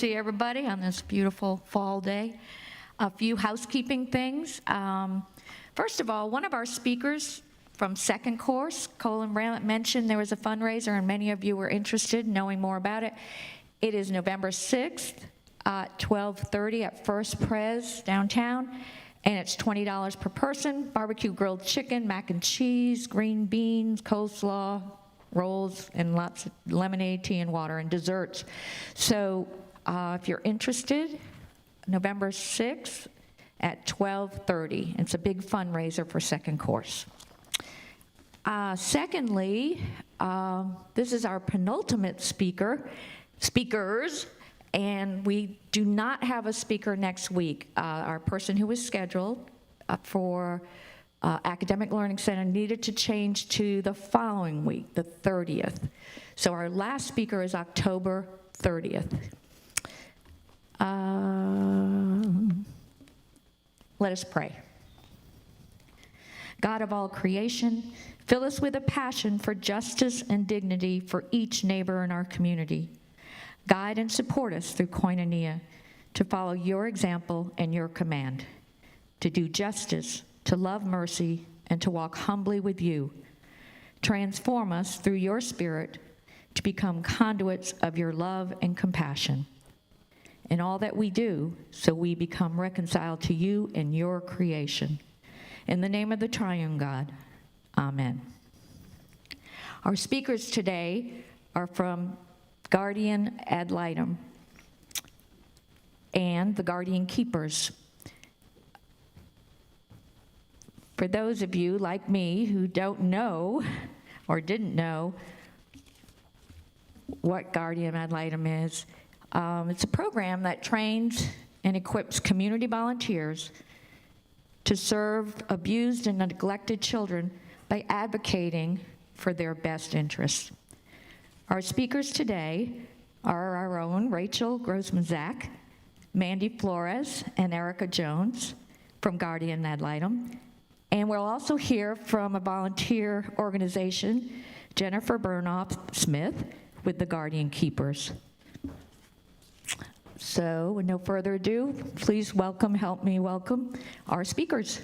see everybody on this beautiful fall day. A few housekeeping things. First of all, one of our speakers from second course, Colin Bramlett, mentioned there was a fundraiser and many of you were interested in knowing more about it. It is November 6th at 12:30 at First Pres downtown, and it's $20 per person. Barbecue grilled chicken, mac and cheese, green beans, coleslaw, rolls, and lots of lemonade, tea, and water, and desserts. So if you're interested, November 6th at 12:30. It's a big fundraiser for second course. Secondly, this is our penultimate speakers, and we do not have a speaker next week. Our person who was scheduled for Academic Learning Center needed to change to the following week, the 30th. So our last speaker is October 30th. Let us pray. God of all creation, fill us with a passion for justice and dignity for each neighbor in our community. Guide and support us through Koinonia to follow your example and your command, to do justice, to love mercy, and to walk humbly with you. Transform us through your Spirit to become conduits of your love and compassion in all that we do, so we become reconciled to you and your creation. In the name of the triune God, amen. Our speakers today are from Guardian ad Litem and the Guardian Keepers. For those of you like me who don't know or didn't know what Guardian ad Litem is, it's a program that trains and equips community volunteers to serve abused and neglected children by advocating for their best interests. Our speakers today are our own Rachel Grossan-Zack, Mandy Flores, and Erica Jones from Guardian ad Litem. And we'll also hear from a volunteer organization, Jennifer Burnoff-Smith, with the Guardian Keepers. So, with no further ado, please help me welcome our speakers.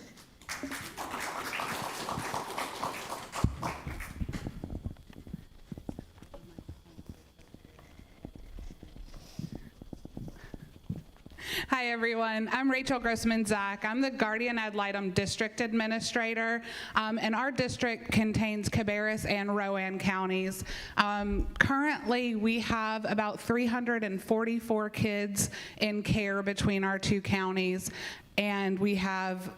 Hi everyone, I'm Rachel Grossan-Zack. I'm the Guardian ad Litem District Administrator, and our district contains Cabarrus and Rowan counties. Currently, we have about 344 kids in care between our two counties, and we have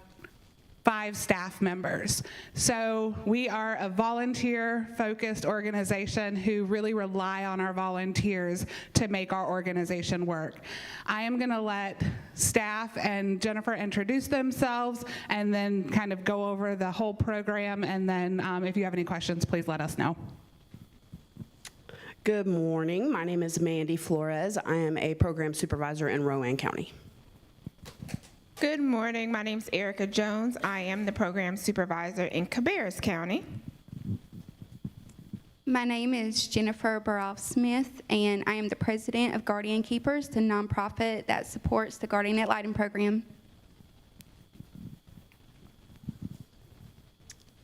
5 staff members. So we are a volunteer-focused organization who really rely on our volunteers to make our organization work. I am going to let staff and Jennifer introduce themselves and then kind of go over the whole program, and then if you have any questions, please let us know. Good morning. My name is Mandy Flores. I am a program supervisor in Rowan County. Good morning, my name is Erica Jones. I am the program supervisor in Cabarrus County. My name is Jennifer Burnoff-Smith, and I am the president of Guardian Keepers, the nonprofit that supports the Guardian ad Litem program.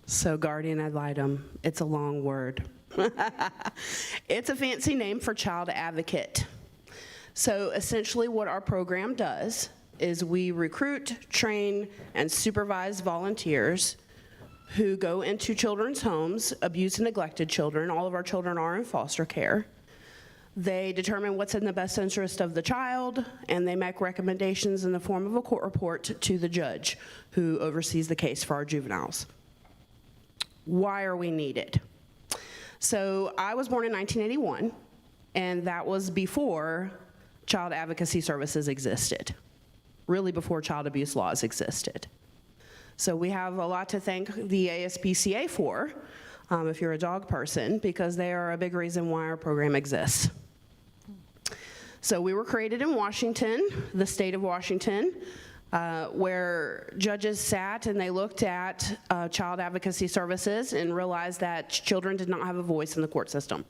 So Guardian ad Litem, it's a long word. It's a fancy name for child advocate. So essentially what our program does is we recruit, train, and supervise volunteers who go into children's homes, abused and neglected children. All of our children are in foster care. They determine what's in the best interest of the child, and they make recommendations in the form of a court report to the judge who oversees the case for our juveniles. Why are we needed? So I was born in 1981, and that was before child advocacy services existed. Really before child abuse laws existed. So we have a lot to thank the ASPCA for, if you're a dog person, because they are a big reason why our program exists. So we were created in Washington, the state of Washington, where judges sat and they looked at child advocacy services and realized that children did not have a voice in the court system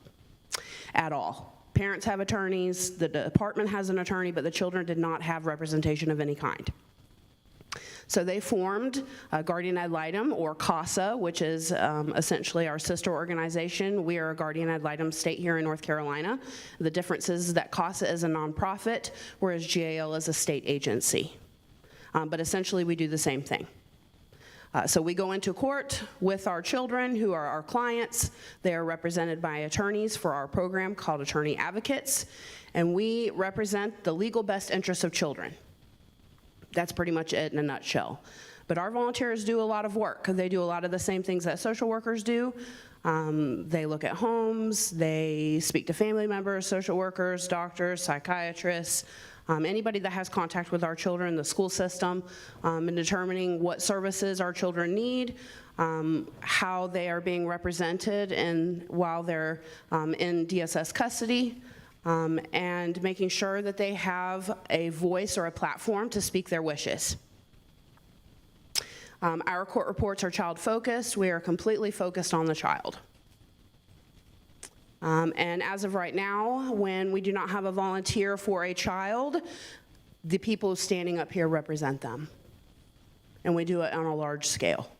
at all. parents have attorneys, the department has an attorney, but the children did not have representation of any kind. So they formed Guardian Ad Litem, or CASA, which is essentially our sister organization. We are a Guardian Ad Litem state here in North Carolina. The difference is that CASA is a nonprofit, whereas GAL is a state agency. But essentially, we do the same thing. So we go into court with our children who are our clients. They are represented by attorneys for our program called Attorney Advocates, and we represent the legal best interests of children. That's pretty much it in a nutshell. But our volunteers do a lot of work. They do a lot of the same things that social workers do. They look at homes, they speak to family members, social workers, doctors, psychiatrists, anybody that has contact with our children, the school system, in determining what services our children need, how they are being represented while they're in DSS custody, and making sure that they have a voice or a platform to speak their wishes. Our court reports are child-focused. We are completely focused on the child. And as of right now, when we do not have a volunteer for a child, the people standing up here represent them. And we do it on a large scale.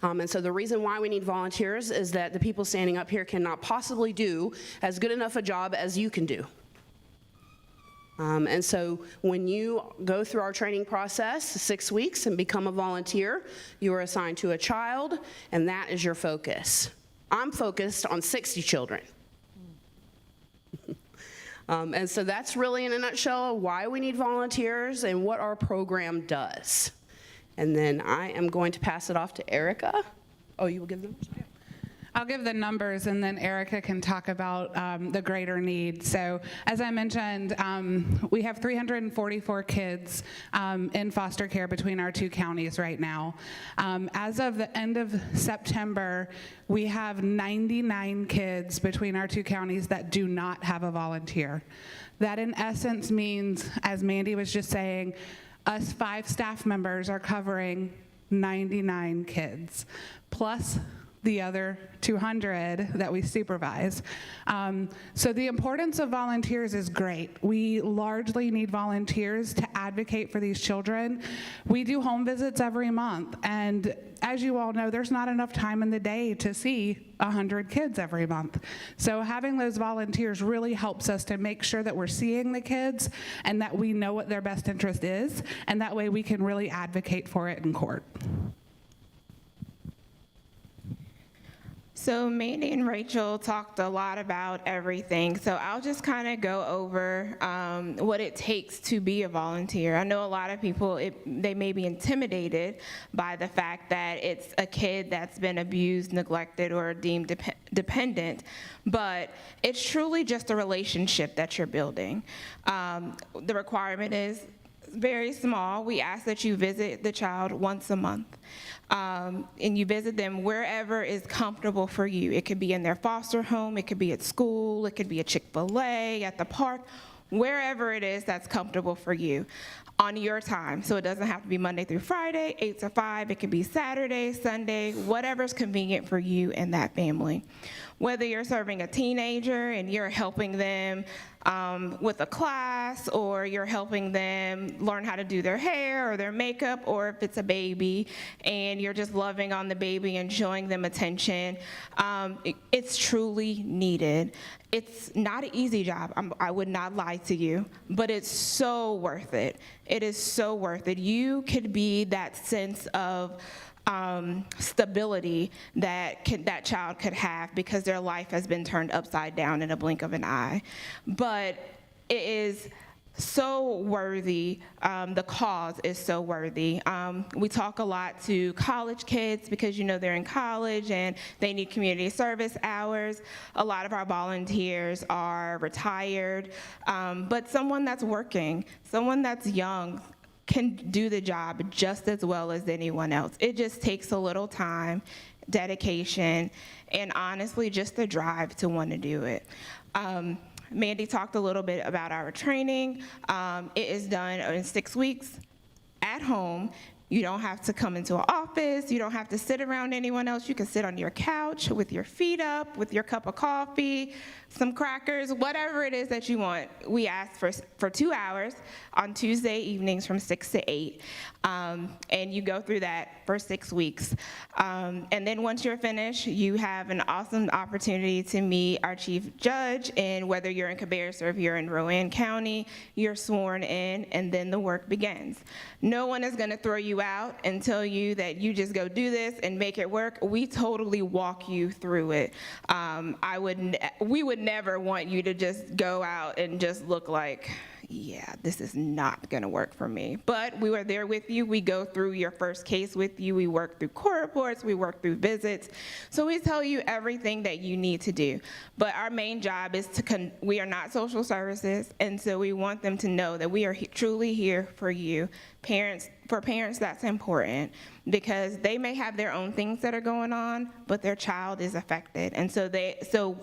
And so the reason why we need volunteers is that the people standing up here cannot possibly do as good enough a job as you can do. And so when you go through our training process, 6 weeks, and become a volunteer, you are assigned to a child, and that is your focus. I'm focused on 60 children. And so that's really, in a nutshell, why we need volunteers and what our program does. And then I am going to pass it off to Erica. Oh, you will give them? I'll give the numbers, and then Erica can talk about the greater need. So as I mentioned, we have 344 kids in foster care between our two counties right now. As of the end of September, we have 99 kids between our two counties that do not have a volunteer. That in essence means, as Mandy was just saying, us 5 staff members are covering 99 kids, plus the other 200 that we supervise. So the importance of volunteers is great. We largely need volunteers to advocate for these children. We do home visits every month, and as you all know, there's not enough time in the day to see 100 kids every month. So having those volunteers really helps us to make sure that we're seeing the kids and that we know what their best interest is, and that way we can really advocate for it in court. So Mandy and Rachel talked a lot about everything, so I'll just kind of go over what it takes to be a volunteer. I know a lot of people, they may be intimidated by the fact that it's a kid that's been abused, neglected, or deemed dependent, but it's truly just a relationship that you're building. The requirement is very small. We ask that you visit the child once a month. And you visit them wherever is comfortable for you. It could be in their foster home, it could be at school, it could be at Chick-fil-A, at the park, wherever it is that's comfortable for you on your time. So it doesn't have to be Monday through Friday, 8 to 5. It could be Saturday, Sunday, whatever's convenient for you and that family. Whether you're serving a teenager and you're helping them with a class, or you're helping them learn how to do their hair or their makeup, or if it's a baby and you're just loving on the baby and showing them attention, it's truly needed. It's not an easy job, I would not lie to you, but it's so worth it. It is so worth it. You could be that sense of stability that child could have because their life has been turned upside down in a blink of an eye. But it is so worthy. The cause is so worthy. We talk a lot to college kids because they're in college and they need community service hours. A lot of our volunteers are retired, but someone that's working, someone that's young, can do the job just as well as anyone else. It just takes a little time, dedication, and honestly, just the drive to want to do it. Mandy talked a little bit about our training. It is done in 6 weeks at home You don't have to come into an office. You don't have to sit around anyone else. You can sit on your couch with your feet up, with your cup of coffee, some crackers, whatever it is that you want. We ask for 2 hours on Tuesday evenings from 6 to 8, and you go through that for 6 weeks. And then once you're finished, you have an awesome opportunity to meet our chief judge, and whether you're in Cabarrus or if you're in Rowan County, you're sworn in, and then the work begins. No one is gonna throw you out and tell you that you just go do this and make it work. We totally walk you through it. We would never want you to just go out and just look like, yeah, this is not gonna work for me. But we were there with you. We go through your first case with you. We work through court reports. We work through visits. So we tell you everything that you need to do. But our main job is we are not social services, and so we want them to know that we are truly here for you. For parents, that's important because they may have their own things that are going on, but their child is affected. And so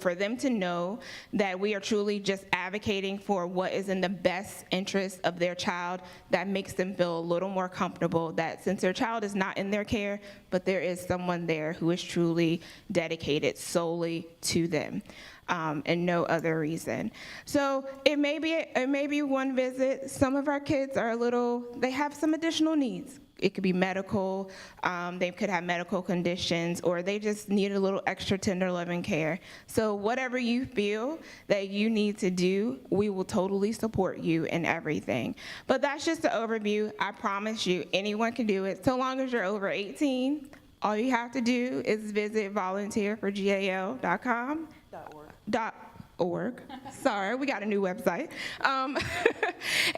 for them to know that we are truly just advocating for what is in the best interest of their child, that makes them feel a little more comfortable that since their child is not in their care, but there is someone there who is truly dedicated solely to them. And no other reason. So it may be one visit. Some of our kids they have some additional needs. It could be medical, they could have medical conditions, or they just need a little extra tender loving care. So whatever you feel that you need to do, we will totally support you in everything. But that's just the overview. I promise you, anyone can do it. So long as you're over 18, all you have to do is visit volunteerforgal.com. .org. Sorry, we got a new website.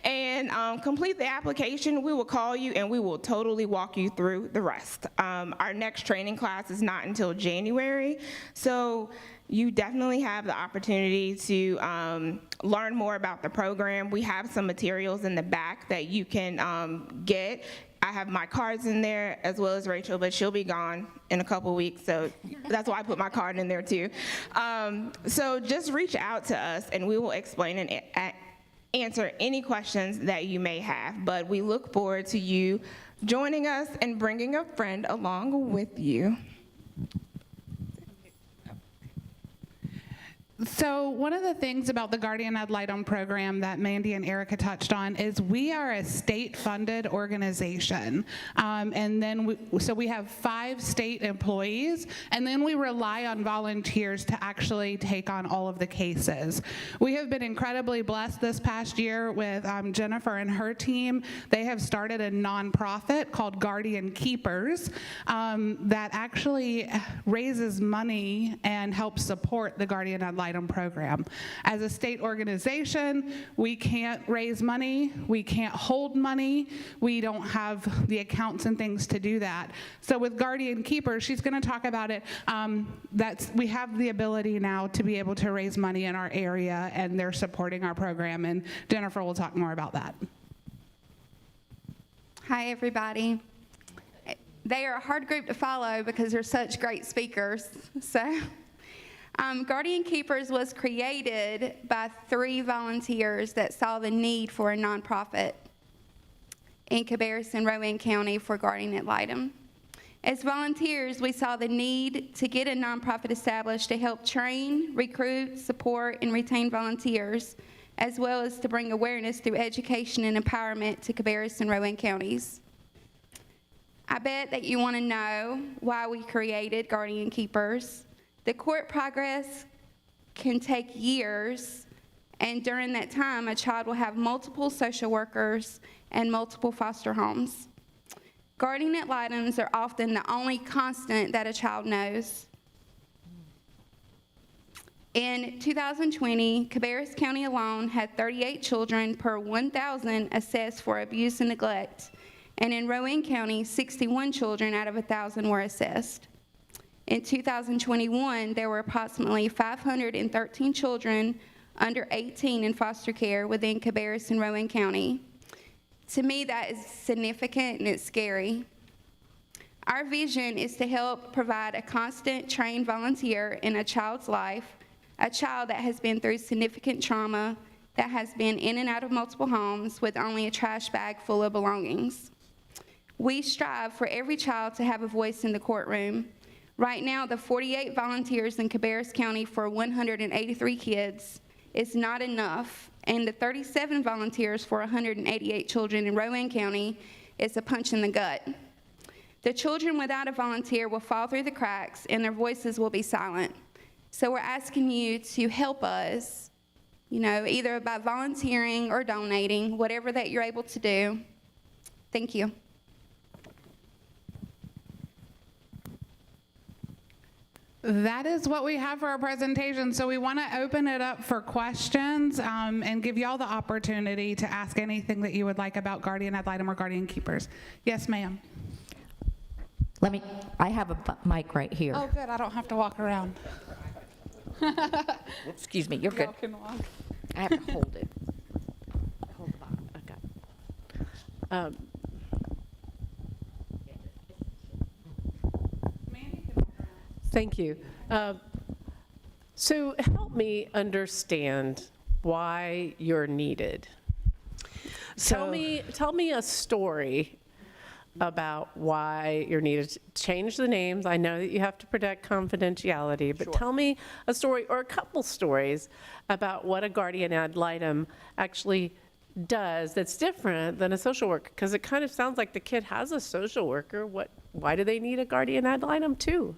And complete the application. We will call you and we will totally walk you through the rest. Our next training class is not until January, so you definitely have the opportunity to learn more about the program. We have some materials in the back that you can get. I have my cards in there as well as Rachel, but she'll be gone in a couple weeks, so that's why I put my card in there too. So just reach out to us and we will explain and answer any questions that you may have. But we look forward to you joining us and bringing a friend along with you. So one of the things about the Guardian Ad Litem program that Mandy and Erica touched on is we are a state-funded organization. And then we have 5 state employees, and then we rely on volunteers to actually take on all of the cases. We have been incredibly blessed this past year with Jennifer and her team. They have started a nonprofit called Guardian Keepers that actually raises money and helps support the Guardian Ad Litem program. As a state organization, we can't raise money, we can't hold money, we don't have the accounts and things to do that. So with Guardian Keepers, she's going to talk about it, we have the ability now to be able to raise money in our area, and they're supporting our program, and Jennifer will talk more about that. Hi, everybody. They are a hard group to follow because they're such great speakers. So, Guardian Keepers was created by 3 volunteers that saw the need for a nonprofit in Cabarrus and Rowan County for Guardian Ad Litem. As volunteers, we saw the need to get a nonprofit established to help train, recruit, support, and retain volunteers, as well as to bring awareness through education and empowerment to Cabarrus and Rowan counties. I bet that you want to know why we created Guardian Keepers. The court progress can take years, and during that time, a child will have multiple social workers and multiple foster homes. Guardian ad litems are often the only constant that a child knows. In 2020, Cabarrus County alone had 38 children per 1,000 assessed for abuse and neglect, and in Rowan County, 61 children out of 1,000 were assessed. In 2021, there were approximately 513 children under 18 in foster care within Cabarrus and Rowan County. To me, that is significant and it's scary. Our vision is to help provide a constant trained volunteer in a child's life, a child that has been through significant trauma, that has been in and out of multiple homes with only a trash bag full of belongings. We strive for every child to have a voice in the courtroom. Right now, the 48 volunteers in Cabarrus County for 183 kids is not enough, and the 37 volunteers for 188 children in Rowan County is a punch in the gut. The children without a volunteer will fall through the cracks and their voices will be silent. So we're asking you to help us, either by volunteering or donating, whatever that you're able to do. Thank you. That is what we have for our presentation. So we want to open it up for questions and give y'all the opportunity to ask anything that you would like about guardian ad litem or guardian keepers. Yes, ma'am. I have a mic right here. Oh, good. I don't have to walk around. Excuse me, you're good. Y'all can walk. I have to hold it. Hold on, okay. Thank you. So help me understand why you're needed. Tell me a story about why you're needed. Change the names. I know that you have to protect confidentiality, but tell me a story or a couple stories about what a guardian ad litem actually does that's different than a social worker, because it kind of sounds like the kid has a social worker. Why do they need a guardian ad litem too?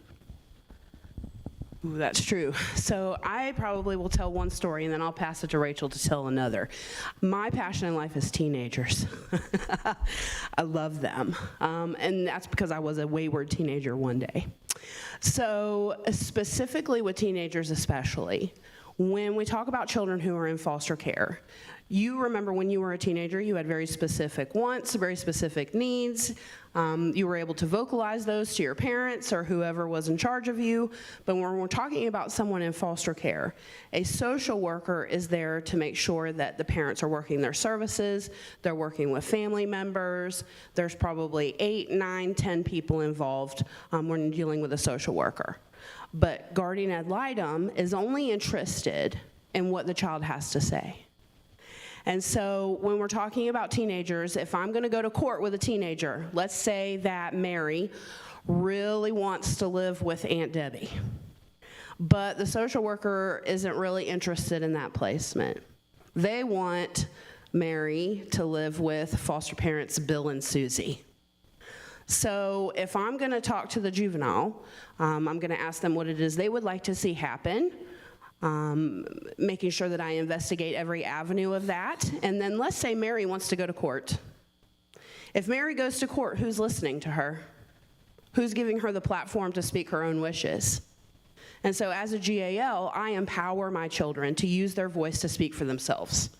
Ooh, that's true. So I probably will tell one story and then I'll pass it to Rachel to tell another. My passion in life is teenagers. I love them. And that's because I was a wayward teenager one day. So specifically with teenagers especially, when we talk about children who are in foster care, you remember when you were a teenager, you had very specific wants, very specific needs. You were able to vocalize those to your parents or whoever was in charge of you. But when we're talking about someone in foster care, a social worker is there to make sure that the parents are working their services, they're working with family members. There's probably 8, 9, 10 people involved when dealing with a social worker. But guardian ad litem is only interested in what the child has to say. And so when we're talking about teenagers, if I'm going to go to court with a teenager, let's say that Mary really wants to live with Aunt Debbie, but the social worker isn't really interested in that placement. They want Mary to live with foster parents Bill and Susie. So if I'm going to talk to the juvenile, I'm going to ask them what it is they would like to see happen. Making sure that I investigate every avenue of that. And then let's say Mary wants to go to court. If Mary goes to court, who's listening to her? Who's giving her the platform to speak her own wishes? And so as a GAL, I empower my children to use their voice to speak for themselves.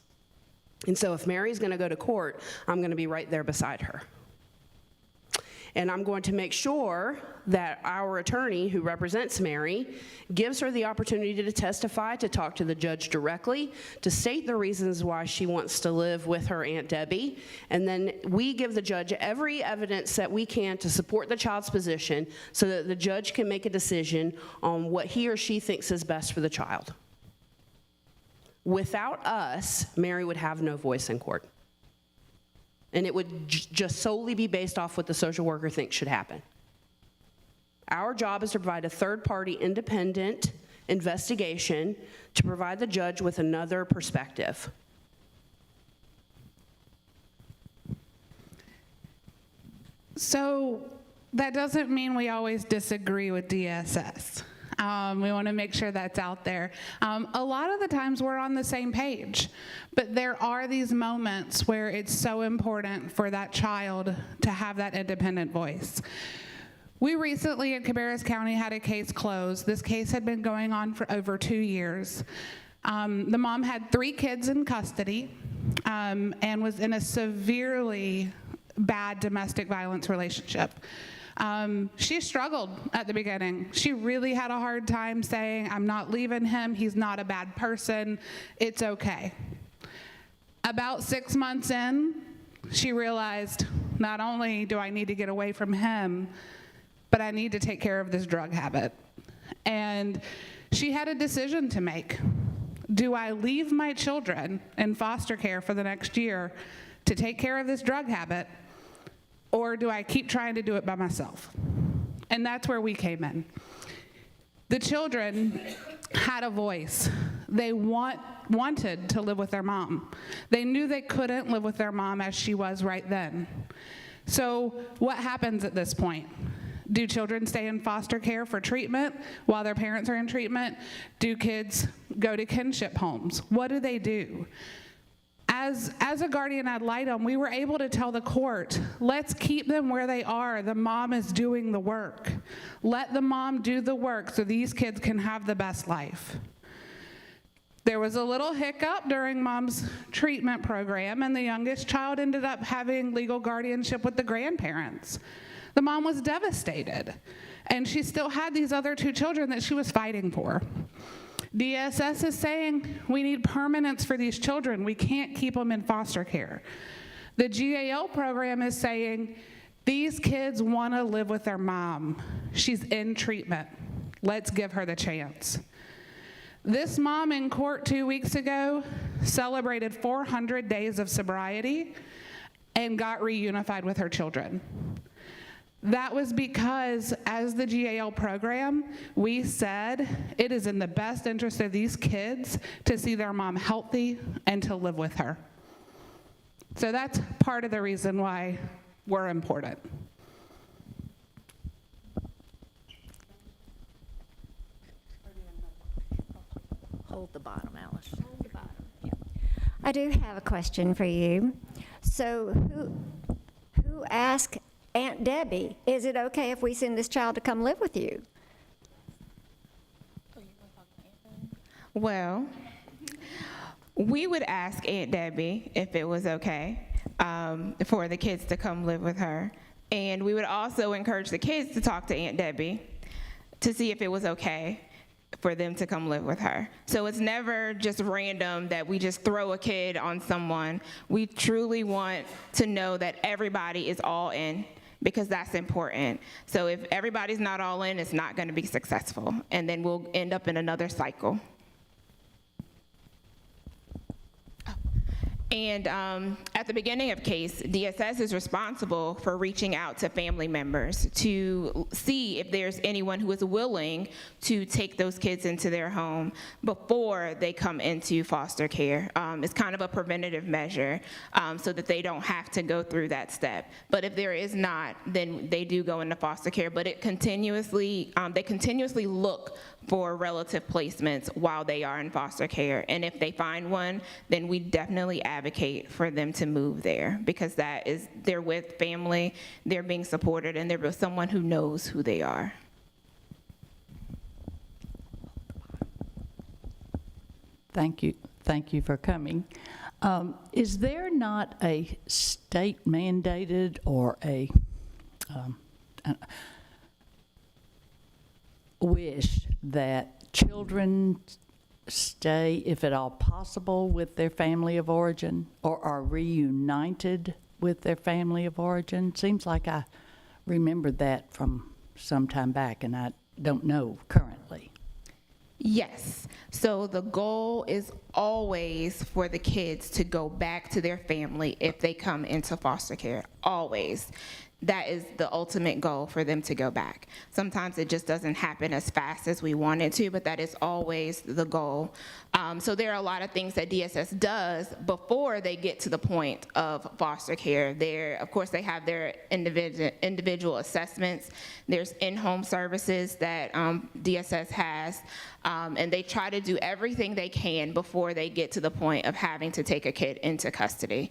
And so if Mary's going to go to court, I'm going to be right there beside her. And I'm going to make sure that our attorney who represents Mary gives her the opportunity to testify, to talk to the judge directly, to state the reasons why she wants to live with her Aunt Debbie. And then we give the judge every evidence that we can to support the child's position so that the judge can make a decision on what he or she thinks is best for the child. Without us, Mary would have no voice in court. And it would just solely be based off what the social worker thinks should happen. Our job is to provide a third-party independent investigation to provide the judge with another perspective. So that doesn't mean we always disagree with DSS. We want to make sure that's out there. A lot of the times we're on the same page, but there are these moments where it's so important for that child to have that independent voice. We recently in Cabarrus County had a case closed. This case had been going on for over 2 years. The mom had 3 kids in custody and was in a severely bad domestic violence relationship. She struggled at the beginning. She really had a hard time saying, I'm not leaving him, he's not a bad person, it's okay. About 6 months in, she realized, not only do I need to get away from him, but I need to take care of this drug habit. And she had a decision to make. Do I leave my children in foster care for the next year to take care of this drug habit? or do I keep trying to do it by myself? And that's where we came in. The children had a voice. They wanted to live with their mom. They knew they couldn't live with their mom as she was right then. So what happens at this point? Do children stay in foster care for treatment while their parents are in treatment? Do kids go to kinship homes? What do they do? As a guardian ad litem, we were able to tell the court, let's keep them where they are. The mom is doing the work. Let the mom do the work so these kids can have the best life. There was a little hiccup during mom's treatment program, and the youngest child ended up having legal guardianship with the grandparents. The mom was devastated, and she still had these other two children that she was fighting for. DSS is saying we need permanence for these children. We can't keep them in foster care. The GAL program is saying these kids want to live with their mom. She's in treatment. Let's give her the chance. This mom in court 2 weeks ago celebrated 400 days of sobriety and got reunified with her children. That was because, as the GAL program, we said it is in the best interest of these kids to see their mom healthy and to live with her. So that's part of the reason why we're important. Hold the bottom, Alice. Hold the bottom. Yeah. I do have a question for you. So who asked Aunt Debbie, is it okay if we send this child to come live with you? Well, we would ask Aunt Debbie if it was okay for the kids to come live with her. And we would also encourage the kids to talk to Aunt Debbie to see if it was okay for them to come live with her. So it's never just random that we just throw a kid on someone. We truly want to know that everybody is all in, because that's important. So if everybody's not all in, it's not going to be successful, and then we'll end up in another cycle. And at the beginning of case, DSS is responsible for reaching out to family members to see if there's anyone who is willing to take those kids into their home before they come into foster care. It's kind of a preventative measure so that they don't have to go through that step. But if there is not, then they do go into foster care. But they continuously look for relative placements while they are in foster care. And if they find one, then we definitely advocate for them to move there, because they're with family, they're being supported, and they're with someone who knows who they are. Thank you for coming. Is there not a state mandated or a wish that children stay, if at all possible, with their family of origin, or are reunited with their family of origin? Seems like I remembered that from some time back, and I don't know currently. Yes. So the goal is always for the kids to go back to their family if they come into foster care. Always. That is the ultimate goal, for them to go back. Sometimes it just doesn't happen as fast as we want it to, but that is always the goal. So there are a lot of things that DSS does before they get to the point of foster care. Of course, they have their individual assessments. There's in-home services that DSS has, and they try to do everything they can before they get to the point of having to take a kid into custody.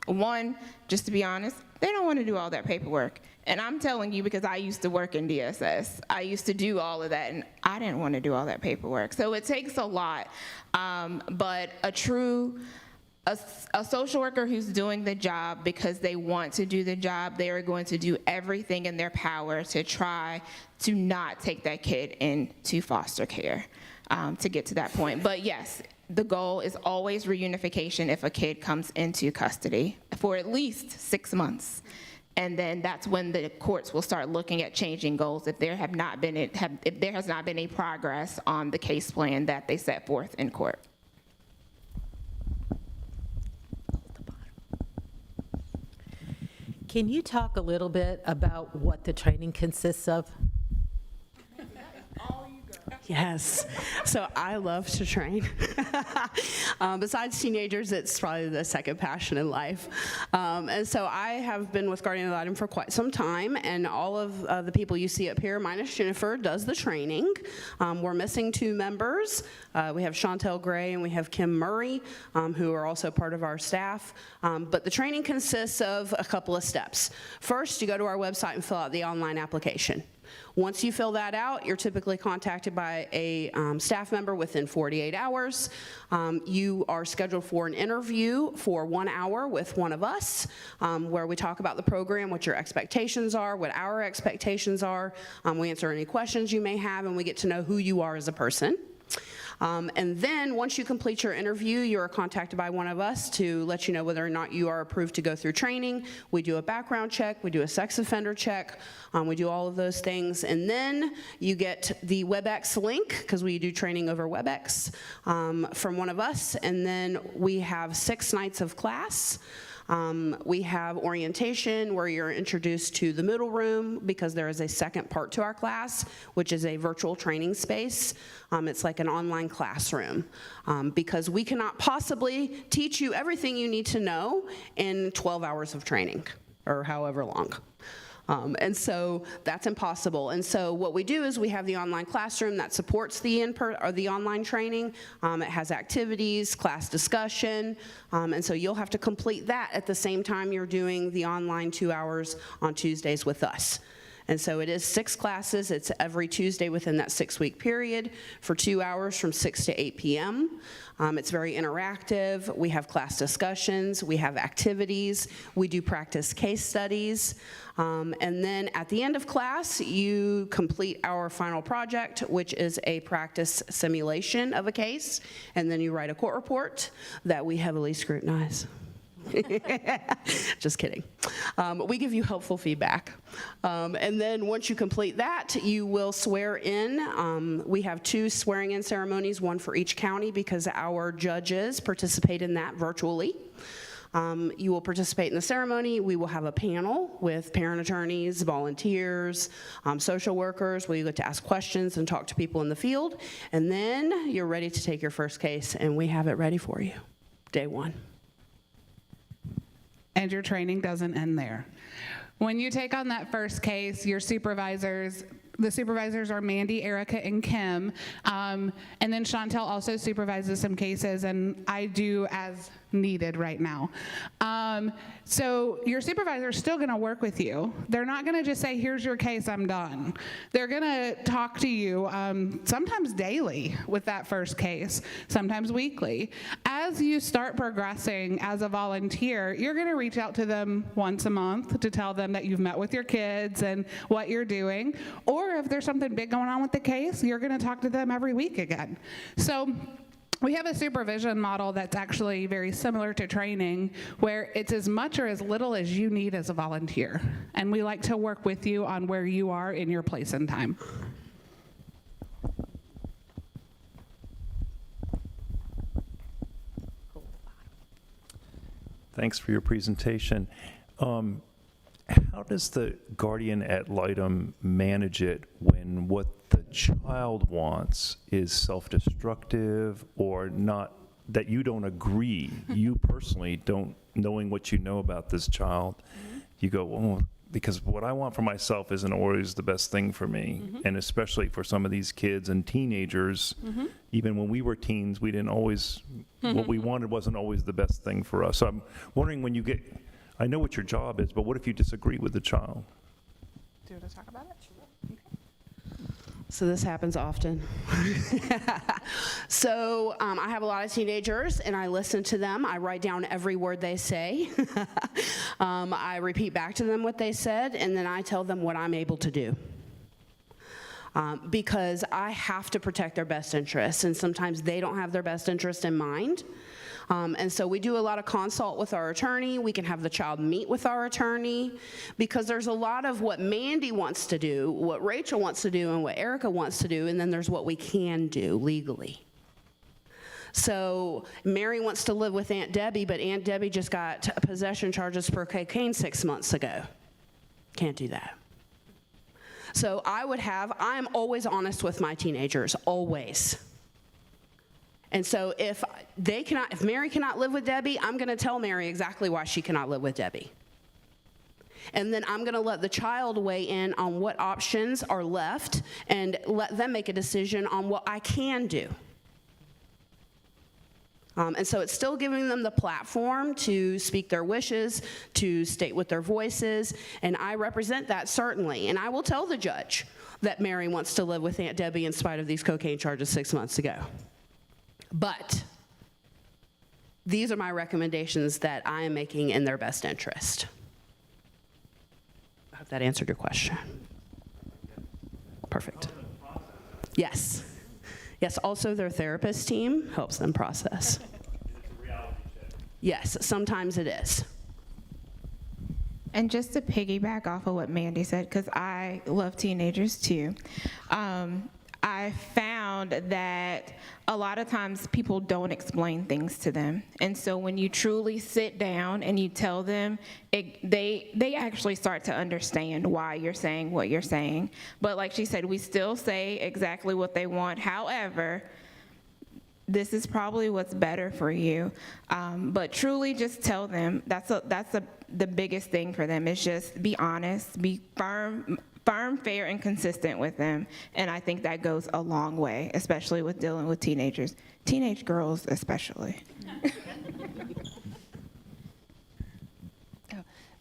One, just to be honest, they don't want to do all that paperwork. And I'm telling you, because I used to work in DSS. I used to do all of that, and I didn't want to do all that paperwork. So it takes a lot. But a social worker who's doing the job because they want to do the job, they are going to do everything in their power to try to not take that kid into foster care to get to that point. But yes, the goal is always reunification if a kid comes into custody for at least 6 months. And then that's when the courts will start looking at changing goals if there has not been any progress on the case plan that they set forth in court. Can you talk a little bit about what the training consists of? Yes. So I love to train. Besides teenagers, it's probably the second passion in life. And so I have been with Guardian Ad Litem for quite some time, and all of the people you see up here, minus Jennifer, does the training. We're missing 2 members. We have Chantel Gray and we have Kim Murray, who are also part of our staff. But the training consists of a couple of steps. First, you go to our website and fill out the online application. Once you fill that out, you're typically contacted by a staff member within 48 hours. You are scheduled for an interview for 1 hour with one of us, where we talk about the program, what your expectations are, what our expectations are. We answer any questions you may have, and we get to know who you are as a person. And then once you complete your interview, you are contacted by one of us to let you know whether or not you are approved to go through training. We do a background check, we do a sex offender check, we do all of those things. And then you get the WebEx link, because we do training over WebEx, from one of us. And then we have 6 nights of class. We have orientation where you're introduced to the middle room, because there is a second part to our class, which is a virtual training space. It's like an online classroom, because we cannot possibly teach you everything you need to know in 12 hours of training, or however long. And so that's impossible. And so what we do is we have the online classroom that supports the online training. It has activities, class discussion, and so you'll have to complete that at the same time you're doing the online 2 hours on Tuesdays with us. And so it is 6 classes. It's every Tuesday within that 6-week period for 2 hours from 6 to 8 p.m. It's very interactive. We have class discussions. We have activities. We do practice case studies. And then at the end of class, you complete our final project, which is a practice simulation of a case. And then you write a court report that we heavily scrutinize. Just kidding. We give you helpful feedback. And then once you complete that, you will swear in. We have 2 swearing-in ceremonies, one for each county, because our judges participate in that virtually. You will participate in the ceremony. We will have a panel with parent attorneys, volunteers, social workers, where you get to ask questions and talk to people in the field. And then you're ready to take your first case, and we have it ready for you, day 1. And your training doesn't end there. When you take on that first case, the supervisors are Mandy, Erica, and Kim. And then Chantel also supervises some cases, and I do as needed right now. So your supervisor is still gonna work with you. They're not gonna just say, here's your case, I'm done. They're gonna talk to you sometimes daily with that first case, sometimes weekly. As you start progressing as a volunteer, you're gonna reach out to them once a month to tell them that you've met with your kids and what you're doing. Or if there's something big going on with the case, you're gonna talk to them every week again. So we have a supervision model that's actually very similar to training, where it's as much or as little as you need as a volunteer. And we like to work with you on where you are in your place and time. Thanks for your presentation. How does the Guardian Ad Litem manage it when what the child wants is self-destructive or not, that you don't agree, you personally don't, knowing what you know about this child, you go, well, because what I want for myself isn't always the best thing for me. And especially for some of these kids and teenagers, even when we were teens, we didn't always, what we wanted wasn't always the best thing for us. So I'm wondering, when you get, I know what your job is, but what if you disagree with the child? Do you want to talk about it? So this happens often. So I have a lot of teenagers, and I listen to them. I write down every word they say. I repeat back to them what they said, and then I tell them what I'm able to do. Because I have to protect their best interests, and sometimes they don't have their best interest in mind. And so we do a lot of consult with our attorney. We can have the child meet with our attorney, because there's a lot of what Mandy wants to do, what Rachel wants to do, and what Erica wants to do, and then there's what we can do legally. So Mary wants to live with Aunt Debbie, but Aunt Debbie just got possession charges for cocaine 6 months ago. Can't do that. So I'm always honest with my teenagers, always. And so if Mary cannot live with Debbie, I'm going to tell Mary exactly why she cannot live with Debbie. And then I'm going to let the child weigh in on what options are left and let them make a decision on what I can do. And so it's still giving them the platform to speak their wishes, to state with their voices, and I represent that certainly. And I will tell the judge that Mary wants to live with Aunt Debbie in spite of these cocaine charges 6 months ago. But these are my recommendations that I am making in their best interest. I hope that answered your question. Perfect. Yes. Yes, also their therapist team helps them process. Yes, sometimes it is. And just to piggyback off of what Mandy said, because I love teenagers too, I found that a lot of times people don't explain things to them. And so when you truly sit down and you tell them, they actually start to understand why you're saying what you're saying. But like she said, we still say exactly what they want. However, this is probably what's better for you. But truly just tell them, the biggest thing for them is just be honest, be firm, fair, and consistent with them. And I think that goes a long way, especially with dealing with teenagers. Teenage girls especially.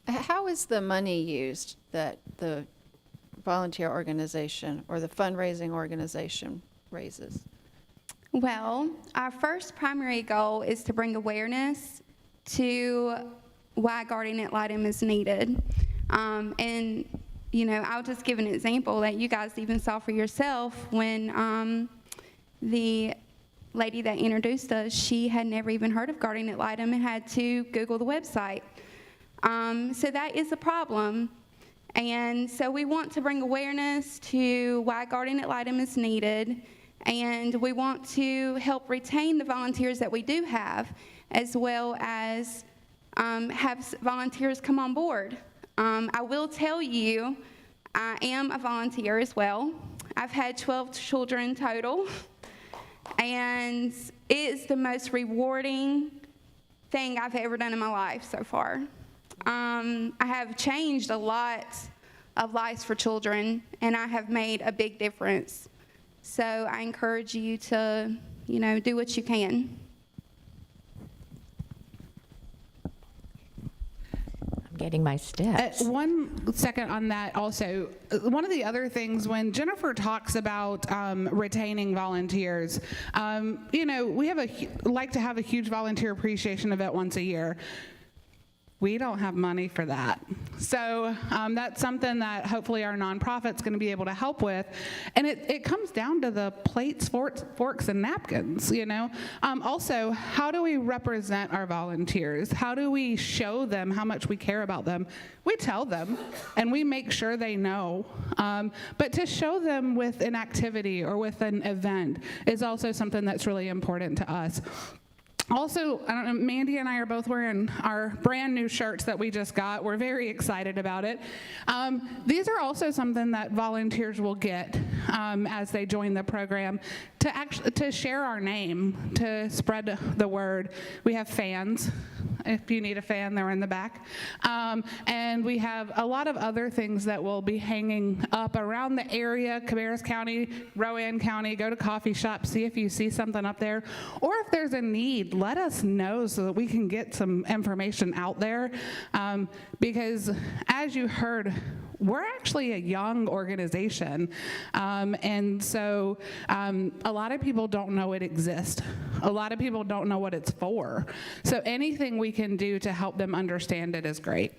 How is the money used that the volunteer organization or the fundraising organization raises? Well, our first primary goal is to bring awareness to why Guardian Ad Litem is needed. And, you know, I'll just give an example that you guys even saw for yourself when the lady that introduced us, she had never even heard of Guardian Ad Litem and had to Google the website. So that is a problem. And so we want to bring awareness to why Guardian Ad Litem is needed, and we want to help retain the volunteers that we do have, as well as have volunteers come on board. I will tell you, I am a volunteer as well. I've had 12 children total, and it is the most rewarding thing I've ever done in my life so far. I have changed a lot of lives for children, and I have made a big difference. So I encourage you to, you know, do what you can. I'm getting my steps. 1 second on that also. One of the other things when Jennifer talks about retaining volunteers, you know, we like to have a huge volunteer appreciation event once a year. We don't have money for that. So that's something that hopefully our nonprofit's going to be able to help with. And it comes down to the plates, forks, and napkins, you know. Also, how do we represent our volunteers? How do we show them how much we care about them? We tell them, and we make sure they know. But to show them with an activity or with an event is also something that's really important to us. Also, I don't know, Mandy and I are both wearing our brand new shirts that we just got. We're very excited about it. These are also something that volunteers will get as they join the program to share our name, to spread the word. We have fans. If you need a fan, they're in the back. And we have a lot of other things that will be hanging up around the area, Cabarrus County, Rowan County. Go to coffee shops, see if you see something up there. Or if there's a need, let us know so that we can get some information out there. Because as you heard, we're actually a young organization. And so a lot of people don't know it exists. A lot of people don't know what it's for. So anything we can do to help them understand it is great.